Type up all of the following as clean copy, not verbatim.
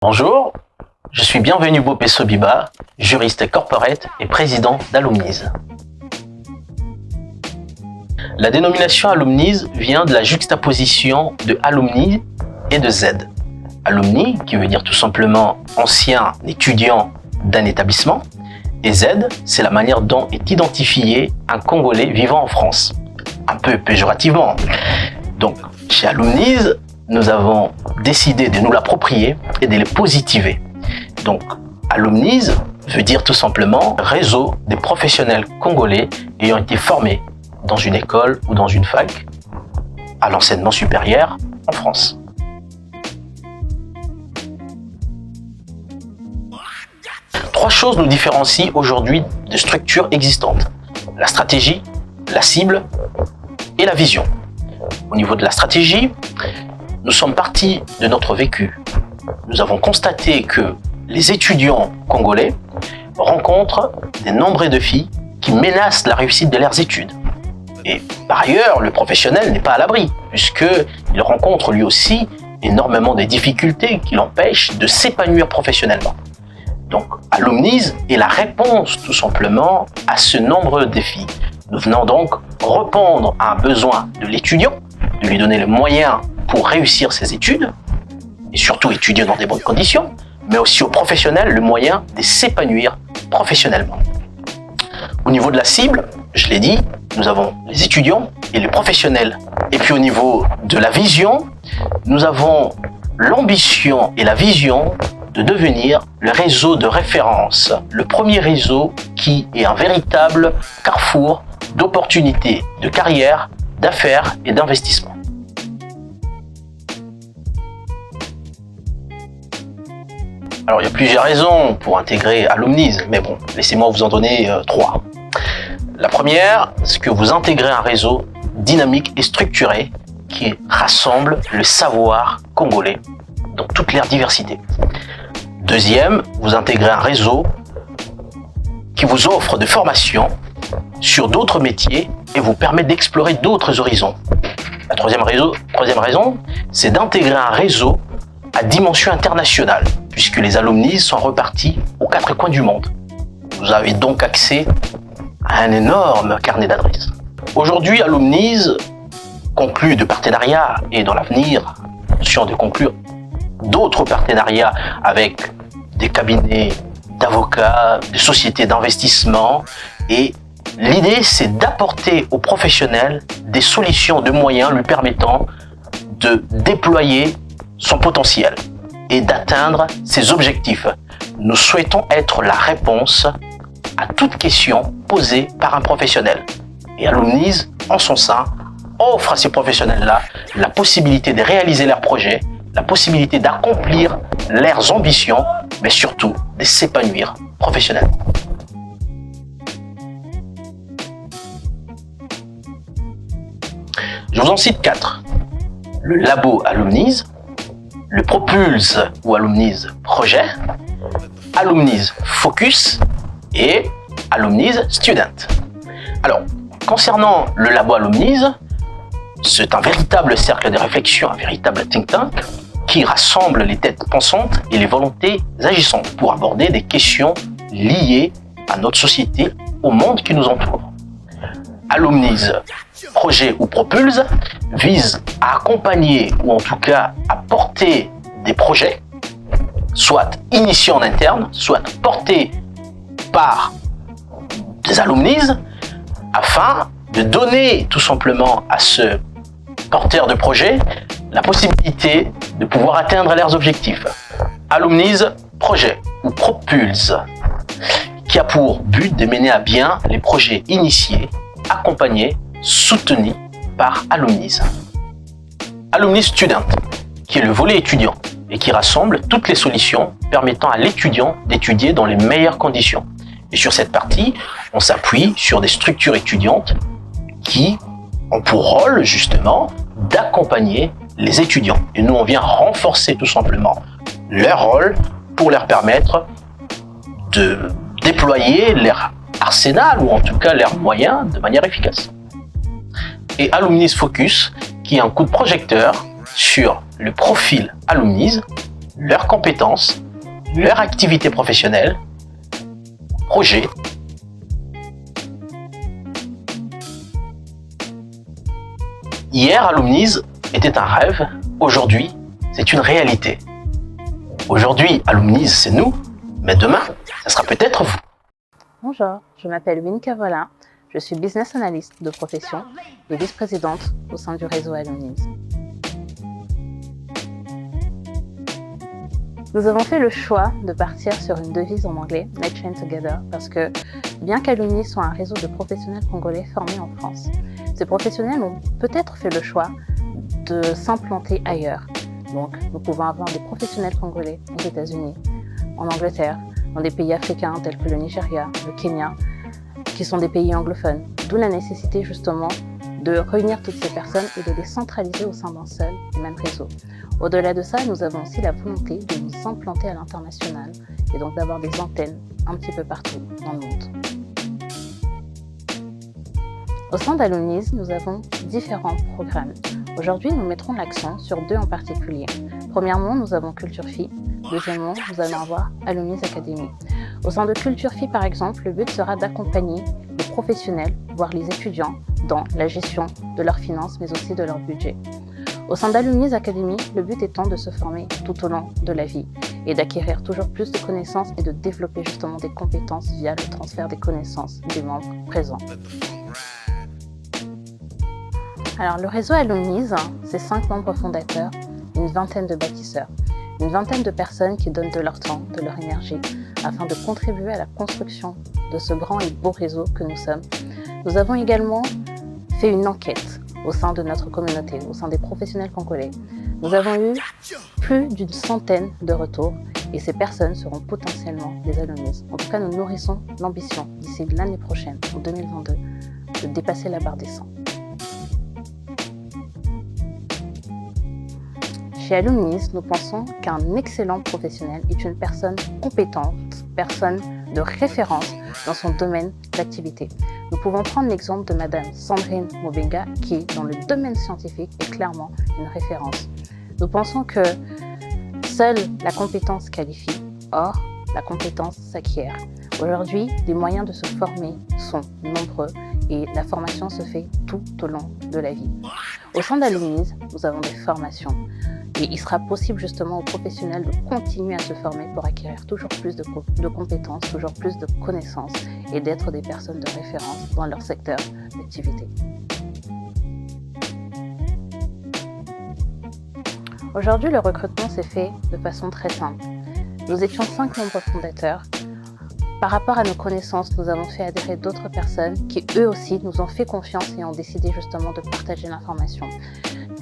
Bonjour, je suis Bienvenu Bopesso Biba, juriste corporate et président d'Alumniz. La dénomination Alumniz vient de la juxtaposition de alumni et de Z. Alumni, qui veut dire tout simplement ancien étudiant d'un établissement, et Z, c'est la manière dont est identifié un Congolais vivant en France, un peu péjorativement. Donc, chez Alumniz, nous avons décidé de nous l'approprier et de les positiver. Donc, Alumniz veut dire tout simplement réseau des professionnels congolais ayant été formés dans une école ou dans une fac à l'enseignement supérieur en France. Trois choses nous différencient aujourd'hui de structures existantes: la stratégie, la cible et la vision. Au niveau de la stratégie, nous sommes partis de notre vécu. Nous avons constaté que les étudiants congolais rencontrent des nombreux défis qui menacent la réussite de leurs études. Et par ailleurs, le professionnel n'est pas à l'abri, puisqu'il rencontre lui aussi énormément de difficultés qui l'empêchent de s'épanouir professionnellement. Donc, Alumniz est la réponse tout simplement à ce nombreux défis. Nous venons donc répondre à un besoin de l'étudiant, de lui donner les moyens pour réussir ses études, et surtout étudier dans des bonnes conditions, mais aussi aux professionnels le moyen de s'épanouir professionnellement. Au niveau de la cible, je l'ai dit, nous avons les étudiants et les professionnels. Et puis au niveau de la vision, nous avons l'ambition et la vision de devenir le réseau de référence, le premier réseau qui est un véritable carrefour d'opportunités de carrière, d'affaires et d'investissement. Alors, il y a plusieurs raisons pour intégrer Alumniz, mais bon, laissez-moi vous en donner trois. La première, c'est que vous intégrez un réseau dynamique et structuré qui rassemble le savoir congolais dans toute leur diversité. Deuxième, vous intégrez un réseau qui vous offre des formations sur d'autres métiers et vous permet d'explorer d'autres horizons. La troisième raison, c'est d'intégrer un réseau à dimension internationale, puisque les Alumniz sont repartis aux quatre coins du monde. Vous avez donc accès à un énorme carnet d'adresses. Aujourd'hui, Alumniz conclut de partenariats et dans l'avenir, attention de conclure d'autres partenariats avec des cabinets d'avocats, des sociétés d'investissement, et l'idée c'est d'apporter aux professionnels des solutions de moyens lui permettant de déployer son potentiel et d'atteindre ses objectifs. Nous souhaitons être la réponse à toute question posée par un professionnel. Et Alumniz, en son sein, offre à ces professionnels-là la possibilité de réaliser leurs projets, la possibilité d'accomplir leurs ambitions, mais surtout de s'épanouir professionnellement. Je vous en cite 4. Le labo Alumniz, le Propulse ou Alumniz Projet, Alumniz Focus et Alumniz Student. Alors, concernant le labo Alumniz, c'est un véritable cercle de réflexion, un véritable think tank qui rassemble les têtes pensantes et les volontés agissantes pour aborder des questions liées à notre société, au monde qui nous entoure. Alumniz Projet ou Propulse vise à accompagner ou en tout cas à porter des projets, soit initiés en interne, soit portés par des Alumniz, afin de donner tout simplement à ce porteur de projet la possibilité de pouvoir atteindre leurs objectifs. Alumniz Projet ou Propulse, qui a pour but de mener à bien les projets initiés, accompagnés, soutenus par Alumniz. Alumniz Student, qui est le volet étudiant et qui rassemble toutes les solutions permettant à l'étudiant d'étudier dans les meilleures conditions. Et sur cette partie, on s'appuie sur des structures étudiantes qui ont pour rôle justement d'accompagner les étudiants. Et nous, on vient renforcer tout simplement leur rôle pour leur permettre de déployer leur arsenal ou en tout cas leurs moyens de manière efficace. Et Alumniz Focus, qui est un coup de projecteur sur le profil Alumniz leurs compétences, leur activité professionnelle, projet. Hier, Alumniz était un rêve, aujourd'hui, c'est une réalité. Aujourd'hui, Alumniz, c'est nous, mais demain, ça sera peut-être vous. Bonjour, je m'appelle Win Carola, je suis business analyst de profession et vice-présidente au sein du réseau Alumniz. Nous avons fait le choix de partir sur une devise en anglais, Let's Shine Together, parce que bien qu'Alumniz soit un réseau de professionnels congolais formés en France, ces professionnels ont peut-être fait le choix de s'implanter ailleurs. Donc, nous pouvons avoir des professionnels congolais aux États-Unis, en Angleterre, dans des pays africains tels que le Nigeria, le Kenya, qui sont des pays anglophones. D'où la nécessité justement de réunir toutes ces personnes et de les centraliser au sein d'un seul et même réseau. Au-delà de ça, nous avons aussi la volonté de nous implanter à l'international et donc d'avoir des antennes un petit peu partout dans le monde. Au sein d'Alumniz, nous avons différents programmes. Aujourd'hui, nous mettrons l'accent sur deux en particulier. Premièrement, nous avons Culture Phi. Deuxièmement, nous allons avoir Alumniz Academy. Au sein de Culture Phi, par exemple, le but sera d'accompagner les professionnels, voire les étudiants, dans la gestion de leurs finances, mais aussi de leur budget. Au sein d'Alumniz Academy, le but étant de se former tout au long de la vie et d'acquérir toujours plus de connaissances et de développer justement des compétences via le transfert des connaissances des membres présents. Alors, le réseau Alumniz, c'est 5 membres fondateurs, une vingtaine de bâtisseurs, une vingtaine de personnes qui donnent de leur temps, de leur énergie, afin de contribuer à la construction de ce grand et beau réseau que nous sommes. Nous avons également fait une enquête au sein de notre communauté, au sein des professionnels congolais. Nous avons eu plus d'une centaine de retours et ces personnes seront potentiellement des Alumniz. En tout cas, nous nourrissons l'ambition d'ici l'année prochaine, en 2022, de dépasser la barre des 100. Chez Alumniz, nous pensons qu'un excellent professionnel est une personne compétente, personne de référence dans son domaine d'activité. Nous pouvons prendre l'exemple de Madame Sandrine Mobenga, qui, dans le domaine scientifique, est clairement une référence. Nous pensons que seule la compétence qualifie, or la compétence s'acquiert. Aujourd'hui, les moyens de se former sont nombreux et la formation se fait tout au long de la vie. Au sein d'Alumniz, nous avons des formations. Et il sera possible justement aux professionnels de continuer à se former pour acquérir toujours plus de compétences, toujours plus de connaissances et d'être des personnes de référence dans leur secteur d'activité. Aujourd'hui, le recrutement s'est fait de façon très simple. Nous étions 5 membres fondateurs. Par rapport à nos connaissances, nous avons fait adhérer d'autres personnes qui, eux aussi, nous ont fait confiance et ont décidé justement de partager l'information.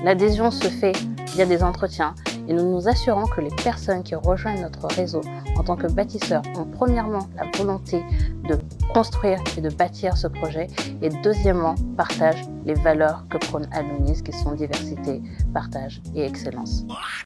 L'adhésion se fait via des entretiens et nous nous assurons que les personnes qui rejoignent notre réseau en tant que bâtisseurs ont premièrement la volonté de construire et de bâtir ce projet et deuxièmement partagent les valeurs que prône Alumniz qui sont diversité, partage et excellence.